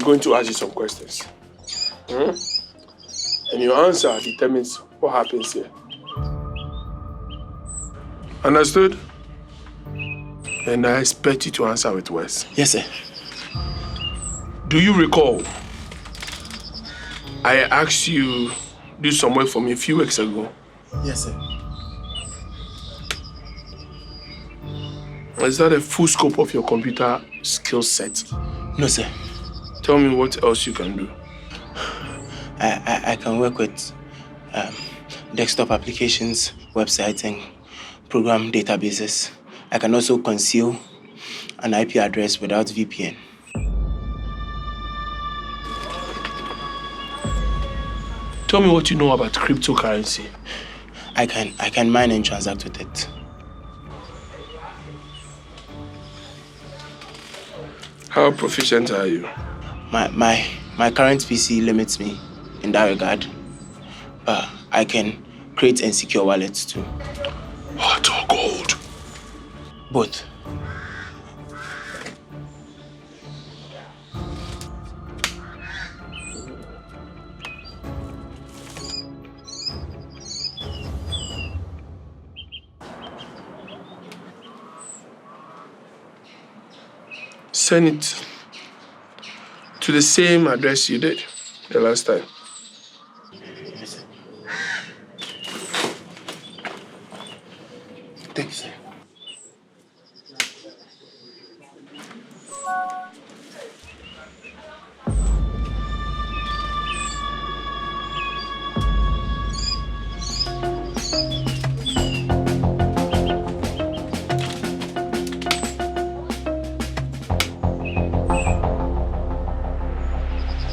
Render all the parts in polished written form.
going to ask you some questions. And your answer determines what happens here. Understood? And I expect you to answer with words. Yes, sir. Do you recall I asked you to do some work for me a few weeks ago? Yes, sir. Is that a full scope of your computer skill set? No, sir. Tell me what else you can do. I can work with desktop applications, websites, and program databases. I can also conceal an IP address without VPN. Tell me what you know about cryptocurrency. I can mine and transact with it. How proficient are you? My current PC limits me in that regard. But I can create and secure wallets too. Hot or gold? Both. Send it to the same address you did the last time. Yes, sir. Thanks, sir.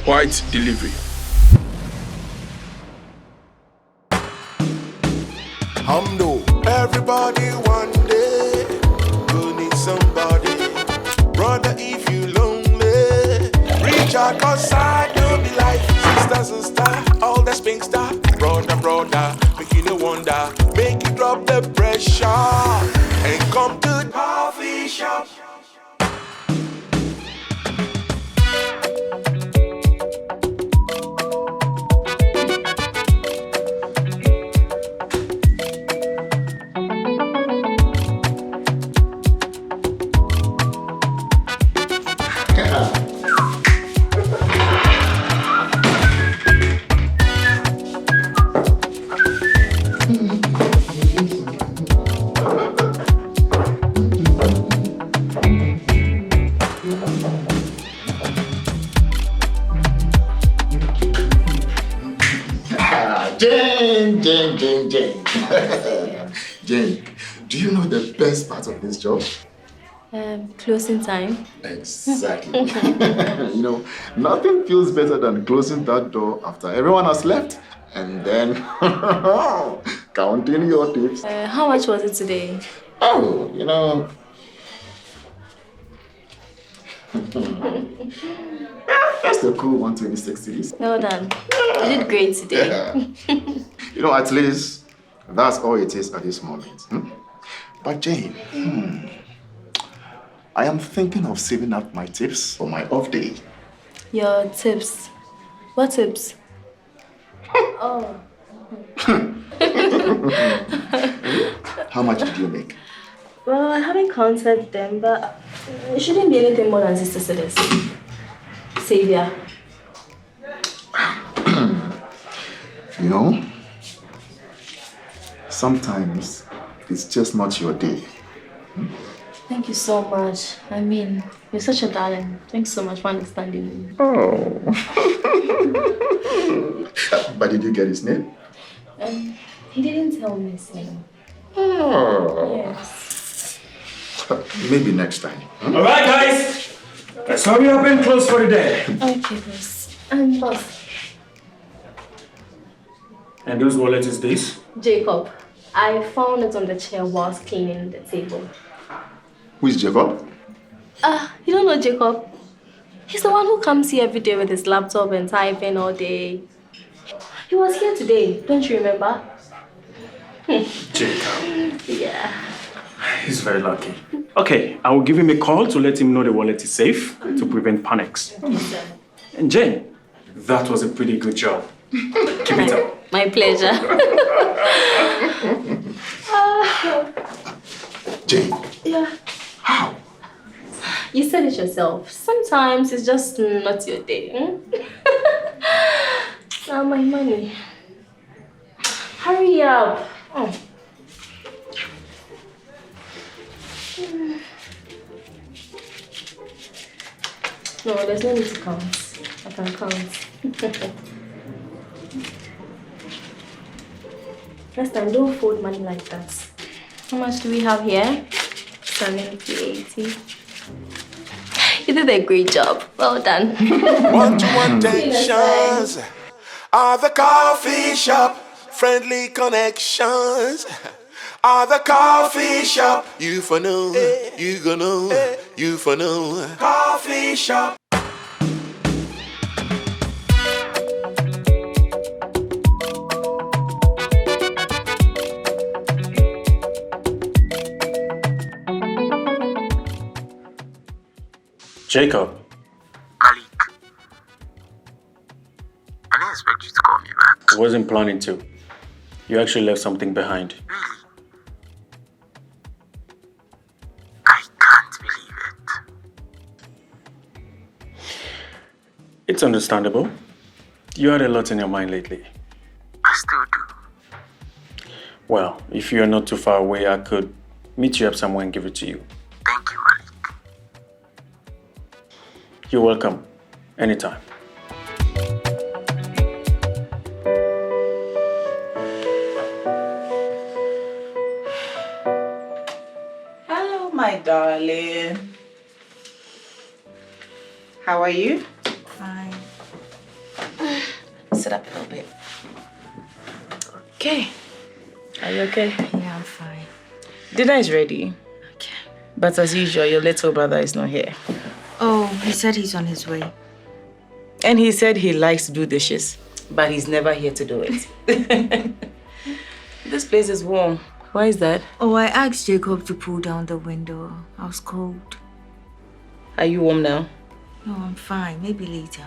White delivery. Everybody one day will need somebody. Brother, if you lonely, reach out, cause I do be like sister, all the spink star. Brother, make you no wonder, make you drop the pressure and come to the coffee shop. Jane, do you know the best part of this job? Closing time. Exactly. You know, nothing feels better than closing that door after everyone has left and then counting your tips. How much was it today? Oh, you know. That's the cool 126 cities. Well done. You did great today. Yeah. You know, at least that's all it is at this moment. But Jane, I am thinking of saving up my tips for my off day. Your tips? What tips? Oh. How much did you make? Well, I haven't counted them, but it shouldn't be anything more than 60 cedis. Savior. You know, sometimes it's just not your day. Thank you so much. I mean, you're such a darling. Thanks so much for understanding me. Oh. But did you get his name? He didn't tell me his name. Oh. Yes. Maybe next time. All right, guys. Let's hurry up and close for the day. Okay, boss. Boss. And whose wallet is this? Jacob. I found it on the chair whilst cleaning the table. Who is Jacob? You don't know Jacob? He's the one who comes here every day with his laptop and typing all day. He was here today, don't you remember? Jacob. Yeah. He's very lucky. Okay, I will give him a call to let him know the wallet is safe to prevent panics. Yes, sir. And Jane, that was a pretty good job. Keep it up. My pleasure. Jane, Yeah. how? You said it yourself. Sometimes it's just not your day. Now my money. Hurry up. Oh. No, there's no need to count. I can count. Next time, don't fold money like that. How much do we have here? 70, 80. You did a great job. Well done. One-to-one tensions are the coffee shop. Friendly connections are the coffee shop. You for know, you gonna know, you for know. Coffee shop. Jacob. Malik, I didn't expect you to call me back. I wasn't planning to. You actually left something behind. Really? I can't believe it. It's understandable. You had a lot in your mind lately. I still do. Well, if you're not too far away, I could meet you up somewhere and give it to you. Thank you, Malik. You're welcome. Anytime. Hello, my darling. How are you? Fine. Sit up a little bit. Okay. Are you okay? Yeah, I'm fine. Dinner is ready. Okay. But as usual, your little brother is not here. Oh, he said he's on his way. And he said he likes to do dishes, but he's never here to do it. This place is warm. Why is that? Oh, I asked Jacob to pull down the window. I was cold. Are you warm now? No, I'm fine. Maybe later.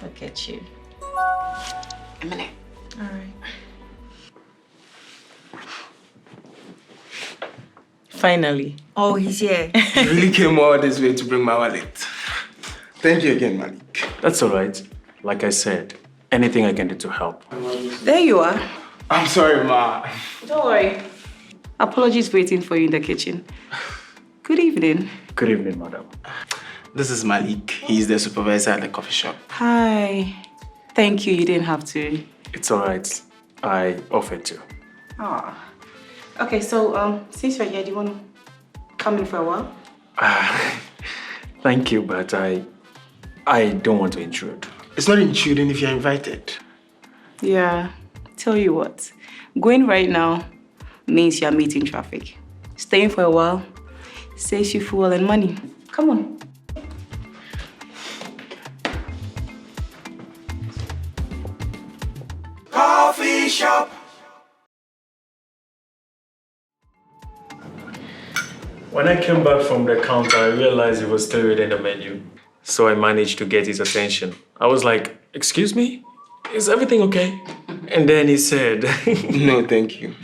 Look at you. A minute. All right. Finally. Oh, he's here. You really came all this way to bring my wallet. Thank you again, Malik. That's all right. Like I said, anything I can do to help. There you are. I'm sorry, Ma. Don't worry. Apologies waiting for you in the kitchen. Good evening. Good evening, madam. This is Malik. He's the supervisor at the coffee shop. Hi. Thank you. You didn't have to. It's all right. I offered to. Ah. Okay, so since you're here, do you want to come in for a while? Thank you, but I don't want to intrude. It's not intruding if you're invited. Yeah. Tell you what. Going right now means you're meeting traffic. Staying for a while saves you fuel and money. Come on. Coffee shop. When I came back from the counter, I realized he was still reading the menu. So I managed to get his attention. I was like, "Excuse me? Is everything okay?" And then he said, No, thank you.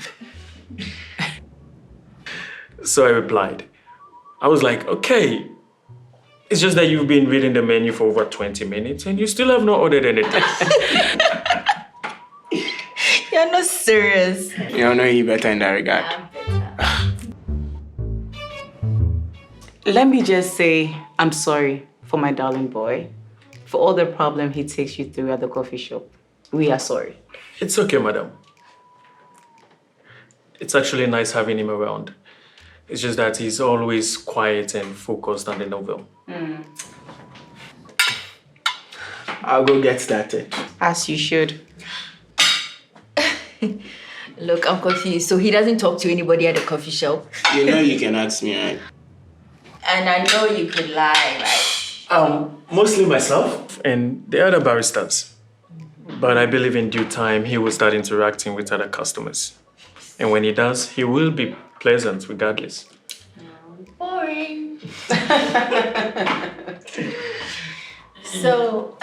So I replied. I was like, "Okay. It's just that you've been reading the menu for over 20 minutes and you still have not ordered anything." You're not serious. You know you better in that regard. Let me just say, I'm sorry for my darling boy, for all the problem he takes you through at the coffee shop. We are sorry. It's okay, madam. It's actually nice having him around. It's just that he's always quiet and focused on the novel. I'll go get started. As you should. Look, I'm confused. So he doesn't talk to anybody at the coffee shop? You know you can ask me, right? And I know you could lie, right? Mostly myself and the other baristas. But I believe in due time he will start interacting with other customers. And when he does, he will be pleasant regardless. Boring. So,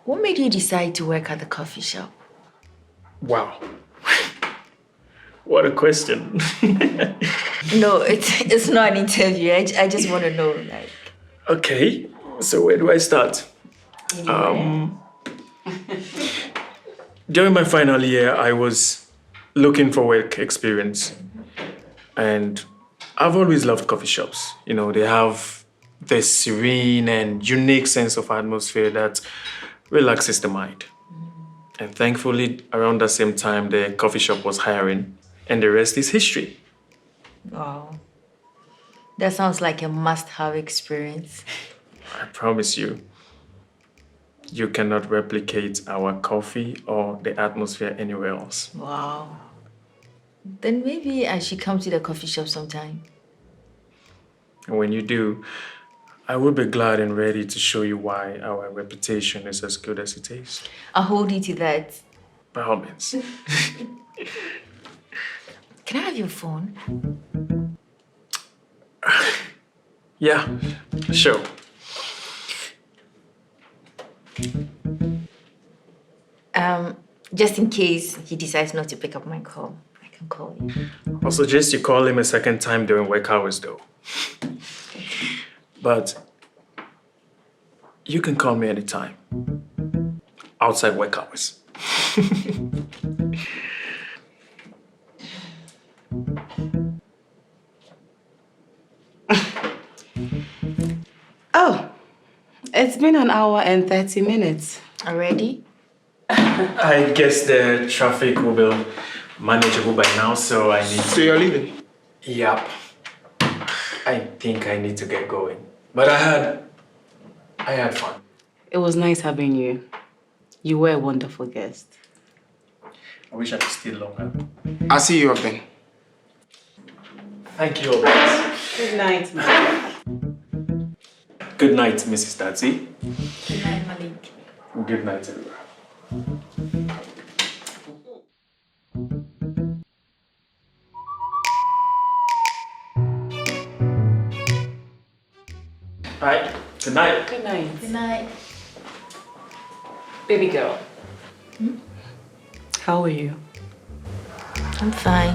what made you decide to work at the coffee shop? Wow. What a question. No, it's not an interview. I just want to know, like. Okay, so where do I start? During my final year, I was looking for work experience. And I've always loved coffee shops. You know, they have this serene and unique sense of atmosphere that relaxes the mind. And thankfully, around the same time, the coffee shop was hiring. And the rest is history. Wow. That sounds like a must-have experience. I promise you, you cannot replicate our coffee or the atmosphere anywhere else. Wow. Then maybe I should come to the coffee shop sometime. And when you do, I will be glad and ready to show you why our reputation is as good as it is. I'll hold you to that. By all means. Can I have your phone? Yeah, sure. Just in case he decides not to pick up my call, I can call you. I'll suggest you call him a second time during work hours, though. But you can call me anytime. Outside work hours. Oh, it's been an hour and 30 minutes. Already? I guess the traffic will be manageable by now, so I need... So you're leaving? Yep. I think I need to get going. But I had fun. It was nice having you. You were a wonderful guest. I wish I could stay longer. I'll see you up then. Thank you, Albert. Good night. Good night, Mrs. Datsy. Good night, Malik. Good night, everyone. Hi. Good night. Good night. Good night. Baby girl. How are you? I'm fine.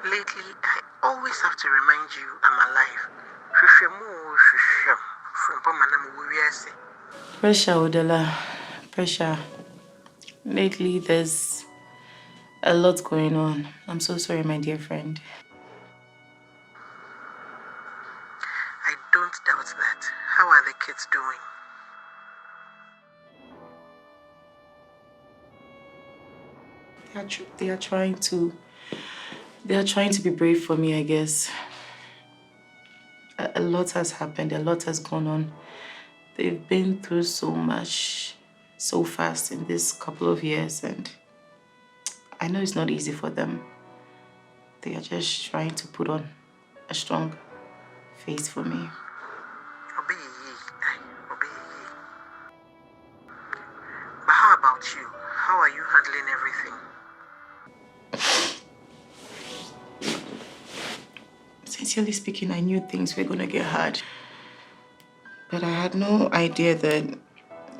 Lately, I always have to remind you I'm alive. Pressure, Odela. Pressure. Lately, there's a lot going on. I'm so sorry, my dear friend. I don't doubt that. How are the kids doing? They are trying to be brave for me, I guess. A lot has happened, a lot has gone on. They've been through so much, so fast in this couple of years, and I know it's not easy for them. They are just trying to put on a strong face for me. But how about you? How are you handling everything? Sincerely speaking, I knew things were gonna get hard. But I had no idea that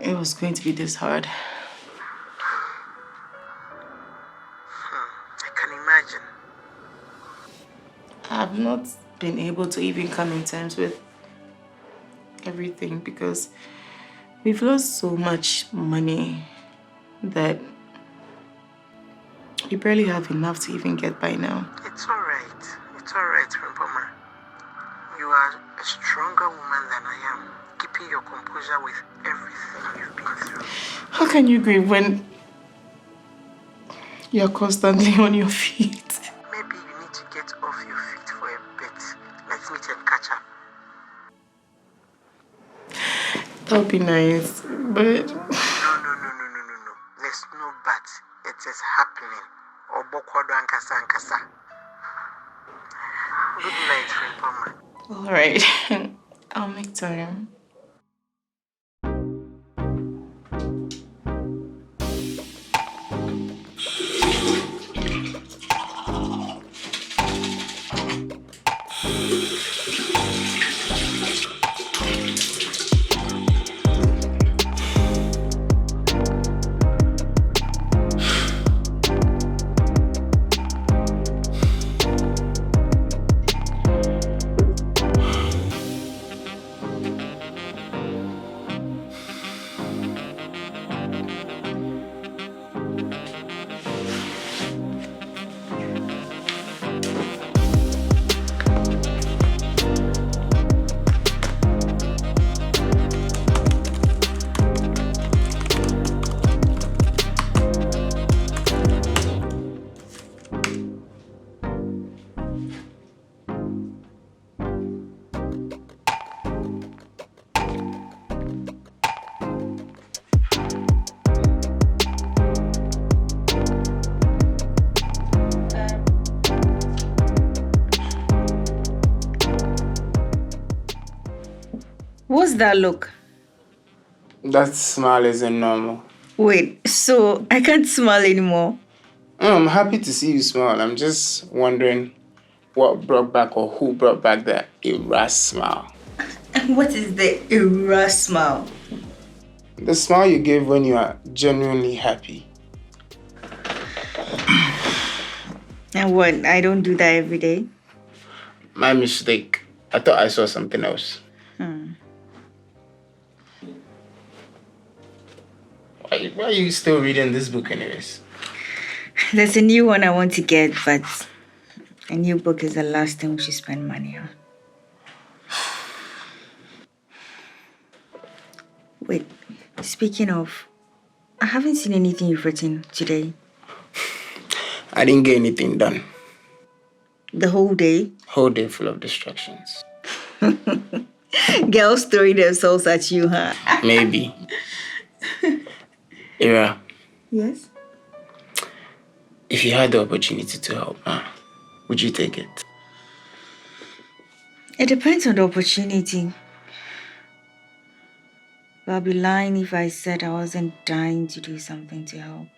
it was going to be this hard. I can imagine. I've not been able to even come in terms with everything because we've lost so much money that we barely have enough to even get by now. It's all right. It's all right, Rimpoma. You are a stronger woman than I am, keeping your composure with everything you've been through. How can you grieve when you're constantly on your feet? Maybe you need to get off your feet for a bit. Let's meet and catch up. That would be nice, but... No. There's no but. It is happening. Obokwado ankasa ankasa. Good night, Rimpoma. All right. I'll make time. What's that look? That smile isn't normal. Wait, so I can't smile anymore? I'm happy to see you smile. I'm just wondering what brought back or who brought back that era smile. And what is the era smile? The smile you gave when you are genuinely happy. And what, I don't do that every day? My mistake. I thought I saw something else. Why are you still reading this book anyways? There's a new one I want to get, but a new book is the last thing we should spend money on. Wait, speaking of, I haven't seen anything you've written today. I didn't get anything done. The whole day? Whole day full of distractions. Girls throwing themselves at you, huh? Maybe. Ira. Yes? If you had the opportunity to help, would you take it? It depends on the opportunity. But I'd be lying if I said I wasn't dying to do something to help.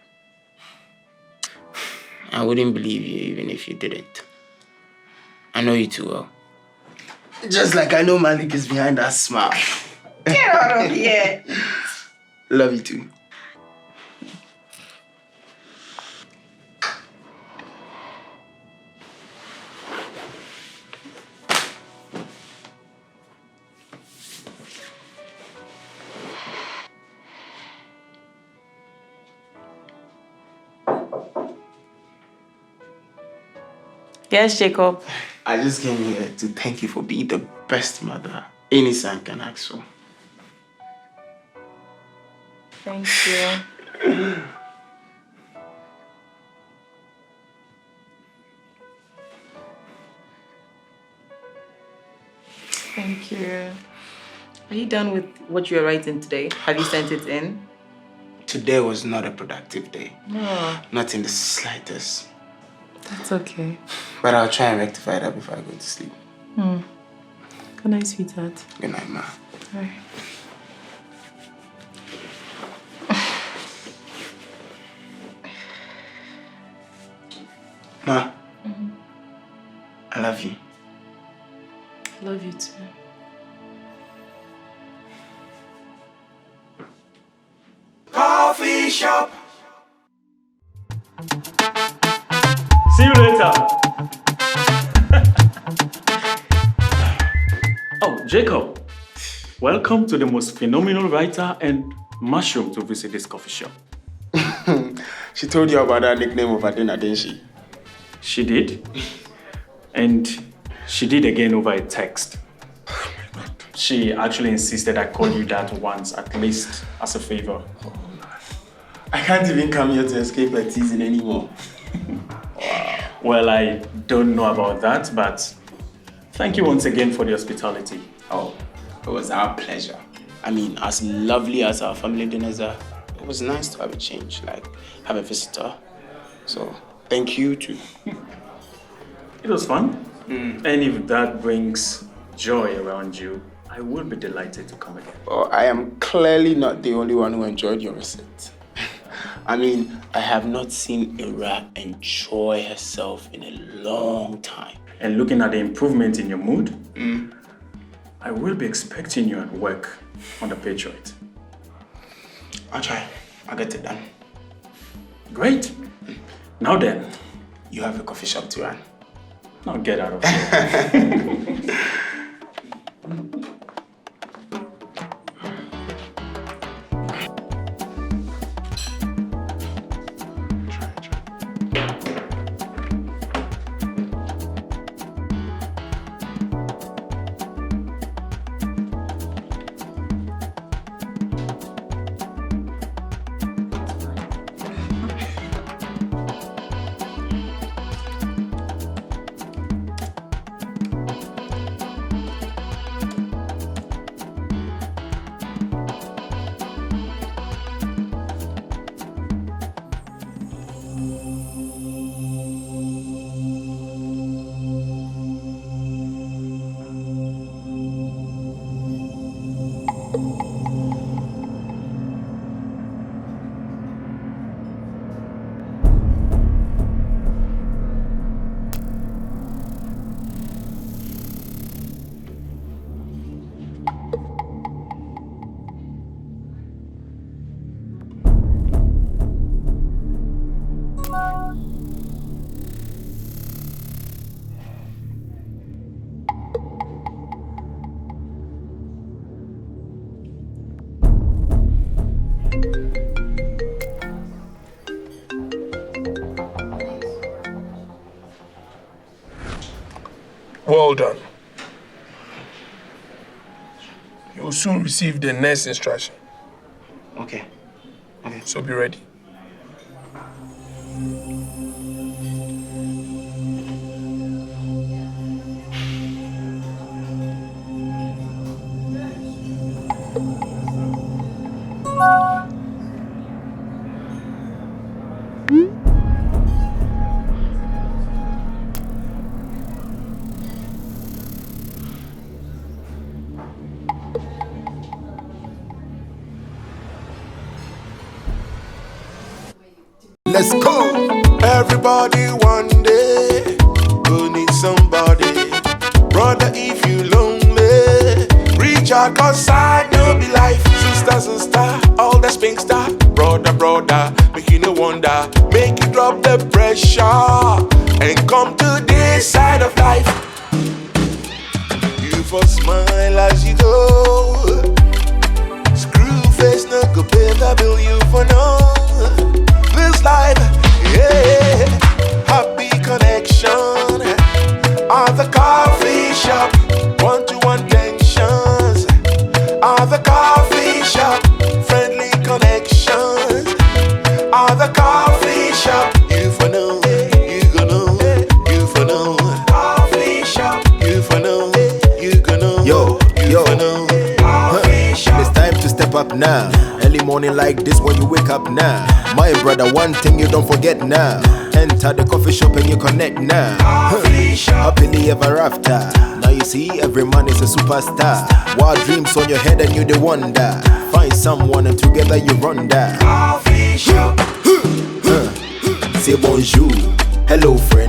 I wouldn't believe you even if you did it. I know you too well. Just like I know Malik is behind that smile. Get out of here. Love you too. Yes, Jacob. I just came here to thank you for being the best mother any son can ask for. Thank you. Thank you. Are you done with what you are writing today? Have you sent it in? Today was not a productive day. No. Not in the slightest. That's okay. But I'll try and rectify that before I go to sleep. Good night, sweetheart. Good night, Ma. All right. Ma, I love you. I love you too. Coffee shop. See you later. Jacob, welcome to the most phenomenal writer and mushroom to visit this coffee shop. She told you about that nickname over dinner, didn't she? She did. And she did again over a text. She actually insisted I call you that once, at least as a favor. I can't even come here to escape her teasing anymore. Wow. Well, I don't know about that, but thank you once again for the hospitality. Oh, it was our pleasure. I mean, as lovely as our family dinners are, it was nice to have a change, like have a visitor. So, thank you too. It was fun. And if that brings joy around you, I will be delighted to come again. Well, I am clearly not the only one who enjoyed your visit. I mean, I have not seen Ira enjoy herself in a long time. And looking at the improvement in your mood, I will be expecting you at work on the page right. I'll try. I'll get it done. Great. Now then. You have a coffee shop to run. Now get out of here. Well done. You will soon receive the next instruction. Okay. So be ready. Let's go. Everybody one day go need somebody. Brother, if you lonely, reach out, cause I know be life. Sister, all the spink star. Brother, make you no wonder. Make you drop the pressure and come to this side of life. You for smile as you go. Screw face, no go pay the bill you for no. This life, yeah, happy connection at the coffee shop, one-to-one tensions at the coffee shop, friendly connections at the coffee shop. You for know, you gonna know, you for know. Coffee shop, you for know, you gonna know. Yo, for know. Coffee shop. It's time to step up now. Early morning like this when you wake up now. My brother, one thing you don't forget now. Enter the coffee shop and you connect now. Happily ever after. Now you see every man is a superstar. Wild dreams on your head and you the wonder. Find someone and together you run that. Coffee shop. Say bonjour, hello friend.